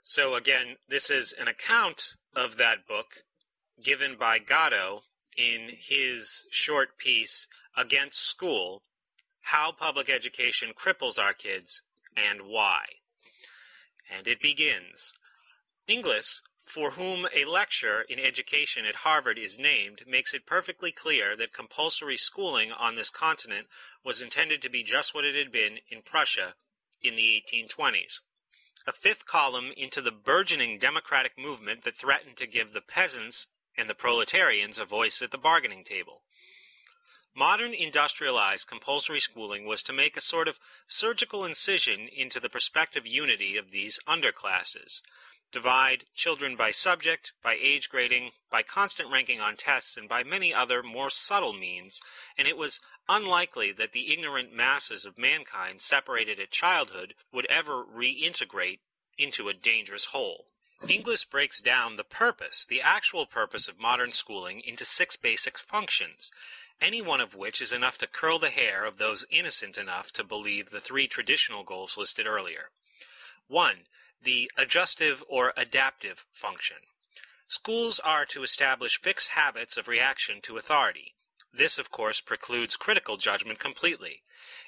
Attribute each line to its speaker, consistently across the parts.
Speaker 1: So again, this is an account of that book given by Gatto in his short piece, Against School, How Public Education Cripples Our Kids and Why. And it begins, Inglis, for whom a lecture in education at Harvard is named, makes it perfectly clear that compulsory schooling on this continent was intended to be just what it had been in Prussia in the 1820s. A fifth column into the burgeoning democratic movement that threatened to give the peasants and the proletarians a voice at the bargaining table. Modern industrialized compulsory schooling was to make a sort of surgical incision into the prospective unity of these underclasses, divide children by subject, by age grading, by constant ranking on tests, and by many other more subtle means, and it was unlikely that the ignorant masses of mankind separated at childhood would ever reintegrate into a dangerous whole. Inglis breaks down the purpose, the actual purpose of modern schooling, into 6 basic functions, any one of which is enough to curl the hair of those innocent enough to believe the 3 traditional goals listed earlier. 1. The adjustive or adaptive function. Schools are to establish fixed habits of reaction to authority. This, of course, precludes critical judgment completely.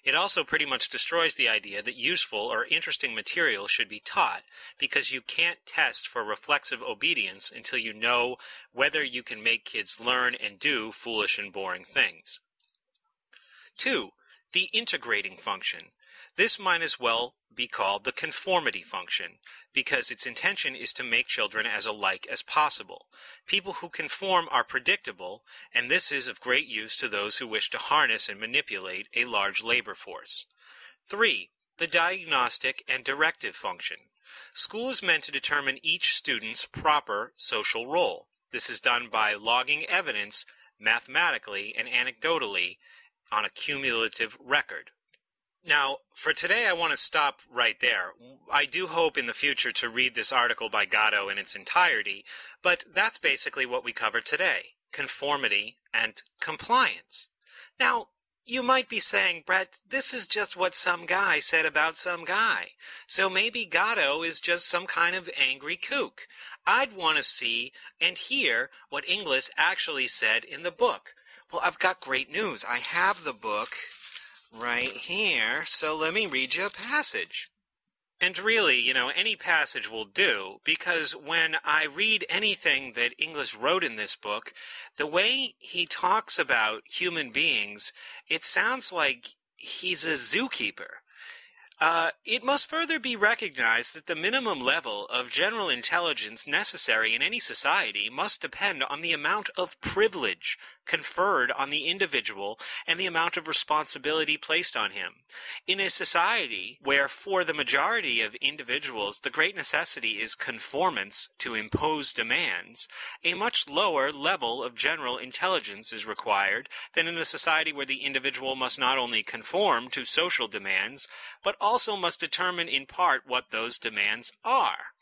Speaker 1: It also pretty much destroys the idea that useful or interesting material should be taught, because you can't test for reflexive obedience until you know whether you can make kids learn and do foolish and boring things. 2. The integrating function. This might as well be called the conformity function, because its intention is to make children as alike as possible. People who conform are predictable, and this is of great use to those who wish to harness and manipulate a large labor force. 3. The diagnostic and directive function. School is meant to determine each student's proper social role. This is done by logging evidence mathematically and anecdotally on a cumulative record. Now, for today, I want to stop right there. I do hope in the future to read this article by Gatto in its entirety, but that's basically what we covered today, conformity and compliance. Now, you might be saying, Brett, this is just what some guy said about some guy, so maybe Gatto is just some kind of angry kook. I'd want to see and hear what Inglis actually said in the book. Well, I've got great news. I have the book right here, so let me read you a passage. And really, any passage will do, because when I read anything that Inglis wrote in this book, the way he talks about human beings, it sounds like he's a zookeeper. It must further be recognized that the minimum level of general intelligence necessary in any society must depend on the amount of privilege conferred on the individual and the amount of responsibility placed on him. In a society where for the majority of individuals the great necessity is conformance to imposed demands, a much lower level of general intelligence is required than in a society where the individual must not only conform to social demands, but also must determine in part what those demands are.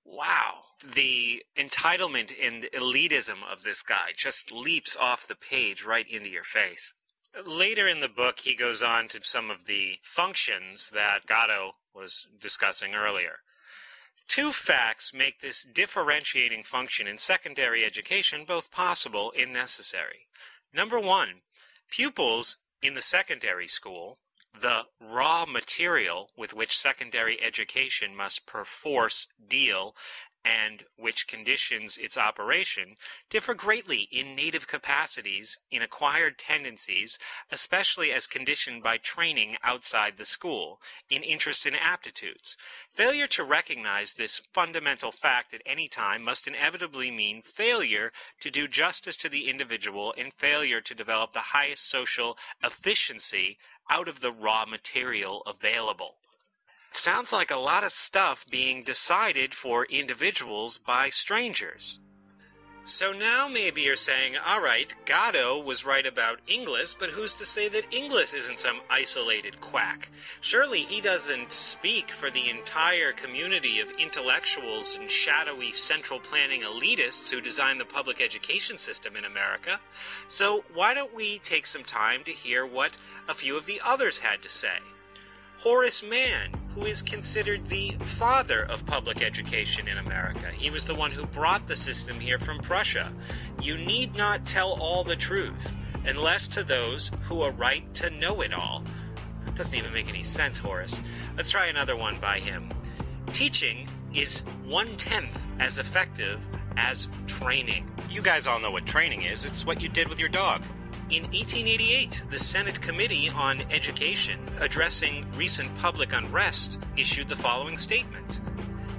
Speaker 1: Wow. The entitlement and elitism of this guy just leaps off the page right into your face. Later in the book, he goes on to some of the functions that Gatto was discussing earlier. 2 facts make this differentiating function in secondary education both possible and necessary. Number 1, pupils in the secondary school, the raw material with which secondary education must perforce deal and which conditions its operation, differ greatly in native capacities, in acquired tendencies, especially as conditioned by training outside the school, in interests and aptitudes. Failure to recognize this fundamental fact at any time must inevitably mean failure to do justice to the individual and failure to develop the highest social efficiency out of the raw material available. Sounds like a lot of stuff being decided for individuals by strangers. So now maybe you're saying, all right, Gatto was right about Inglis, but who's to say that Inglis isn't some isolated quack? Surely he doesn't speak for the entire community of intellectuals and shadowy central planning elitists who designed the public education system in America. So why don't we take some time to hear what a few of the others had to say? Horace Mann, who is considered the father of public education in America. He was the one who brought the system here from Prussia. You need not tell all the truth, unless to those who are right to know it all. That doesn't even make any sense, Horace. Let's try another one by him. Teaching is 1/10 as effective as training. You guys all know what training is. It's what you did with your dog. In 1888, the Senate Committee on Education, addressing recent public unrest, issued the following statement.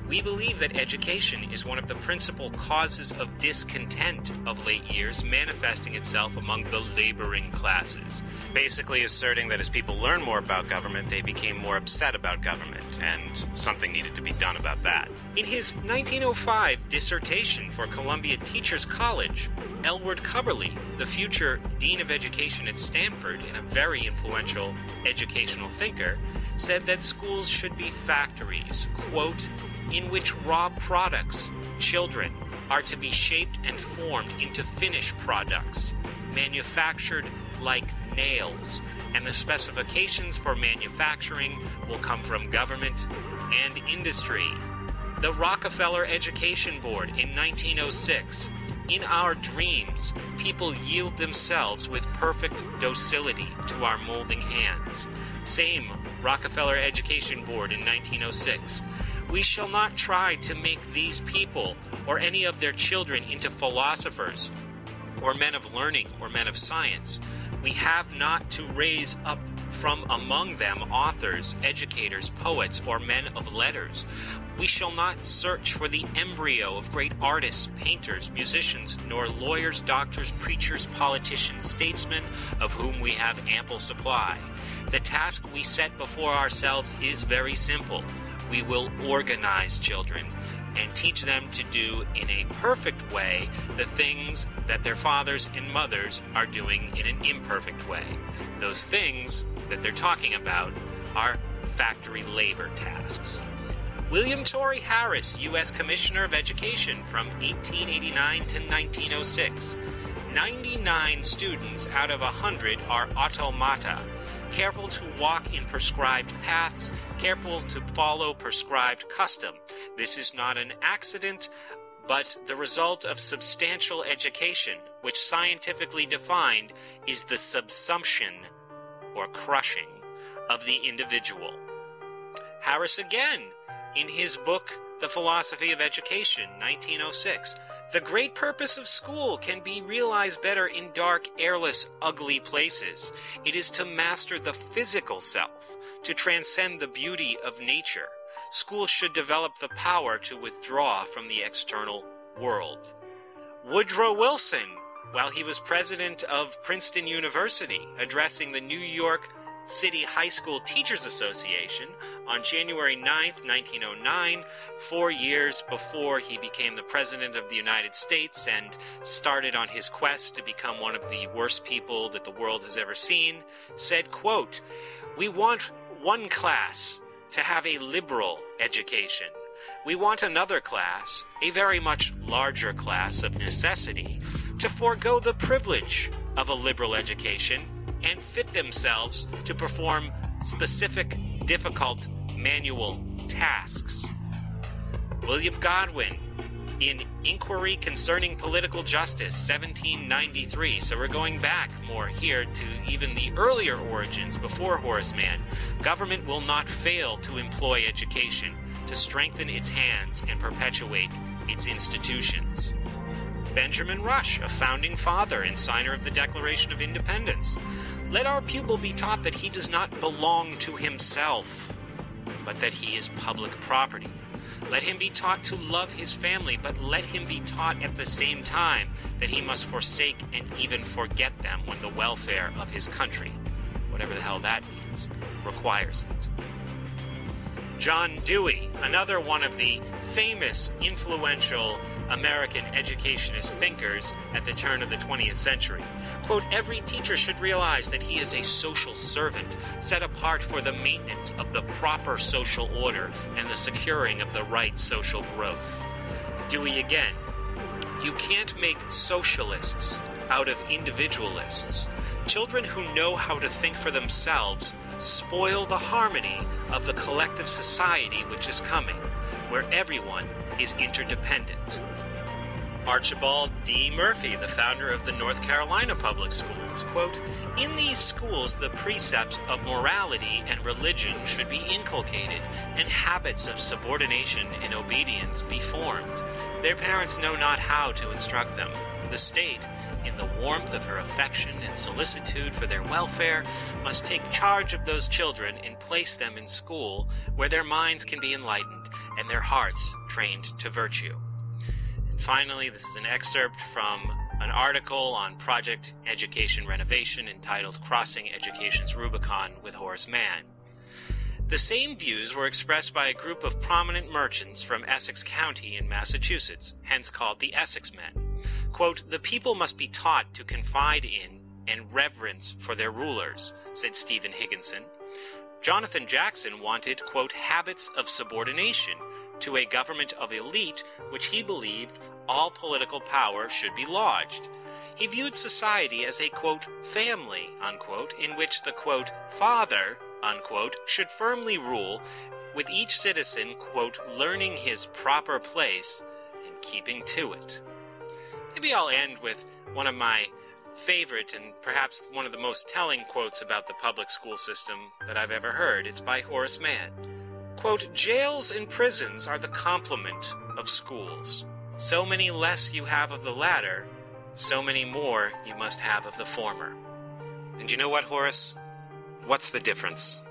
Speaker 1: We believe that education is one of the principal causes of discontent of late years, manifesting itself among the laboring classes. Basically asserting that as people learn more about government, they became more upset about government, and something needed to be done about that. In his 1905 dissertation for Columbia Teachers College, Elwood Cubberley, the future Dean of Education at Stanford and a very influential educational thinker, said that schools should be factories, quote, in which raw products, children, are to be shaped and formed into finished products, manufactured like nails, and the specifications for manufacturing will come from government and industry. The Rockefeller Education Board in 1906. In our dreams, people yield themselves with perfect docility to our molding hands. Same Rockefeller Education Board in 1906. We shall not try to make these people or any of their children into philosophers or men of learning or men of science. We have not to raise up from among them authors, educators, poets, or men of letters. We shall not search for the embryo of great artists, painters, musicians, nor lawyers, doctors, preachers, politicians, statesmen, of whom we have ample supply. The task we set before ourselves is very simple. We will organize children and teach them to do in a perfect way the things that their fathers and mothers are doing in an imperfect way. Those things that they're talking about are factory labor tasks. William Torrey Harris, U.S. Commissioner of Education from 1889 to 1906. 99 students out of 100 are automata, careful to walk in prescribed paths, careful to follow prescribed custom. This is not an accident, but the result of substantial education, which scientifically defined is the subsumption or crushing of the individual. Harris again, in his book, The Philosophy of Education, 1906, the great purpose of school can be realized better in dark, airless, ugly places. It is to master the physical self, to transcend the beauty of nature. Schools should develop the power to withdraw from the external world. Woodrow Wilson, while he was president of Princeton University, addressing the New York City High School Teachers Association on January 9th, 1909, 4 years before he became the President of the United States and started on his quest to become one of the worst people that the world has ever seen, said, quote, "We want one class to have a liberal education. We want another class, a very much larger class of necessity, to forego the privilege of a liberal education and fit themselves to perform specific, difficult manual tasks." William Godwin, in Inquiry Concerning Political Justice, 1793. So we're going back more here to even the earlier origins before Horace Mann. Government will not fail to employ education to strengthen its hands and perpetuate its institutions. Benjamin Rush, a founding father and signer of the Declaration of Independence. Let our pupil be taught that he does not belong to himself, but that he is public property. Let him be taught to love his family, but let him be taught at the same time that he must forsake and even forget them when the welfare of his country, whatever the hell that means, requires it. John Dewey, another one of the famous, influential American educationist thinkers at the turn of the 20th century. Quote, "Every teacher should realize that he is a social servant, set apart for the maintenance of the proper social order and the securing of the right social growth." Dewey again, "You can't make socialists out of individualists. Children who know how to think for themselves spoil the harmony of the collective society which is coming, where everyone is interdependent. Archibald D. Murphy, the founder of the North Carolina Public Schools, quote, "In these schools, the precepts of morality and religion should be inculcated, and habits of subordination and obedience be formed. Their parents know not how to instruct them. The state, in the warmth of her affection and solicitude for their welfare, must take charge of those children and place them in school where their minds can be enlightened and their hearts trained to virtue." And finally, this is an excerpt from an article on Project Education Renovation entitled "Crossing Education's Rubicon" with Horace Mann. The same views were expressed by a group of prominent merchants from Essex County in Massachusetts, hence called the Essex Men. Quote, "The people must be taught to confide in and reverence for their rulers," said Stephen Higginson. Jonathan Jackson wanted, quote, "habits of subordination to a government of elite which he believed all political power should be lodged. He viewed society as a, quote, family, unquote, in which the, quote, father, unquote, should firmly rule, with each citizen, quote, learning his proper place and keeping to it." Maybe I'll end with one of my favorite and perhaps one of the most telling quotes about the public school system that I've ever heard. It's by Horace Mann. Quote, "Jails and prisons are the complement of schools. So many less you have of the latter, so many more you must have of the former." And you know what, Horace? What's the difference?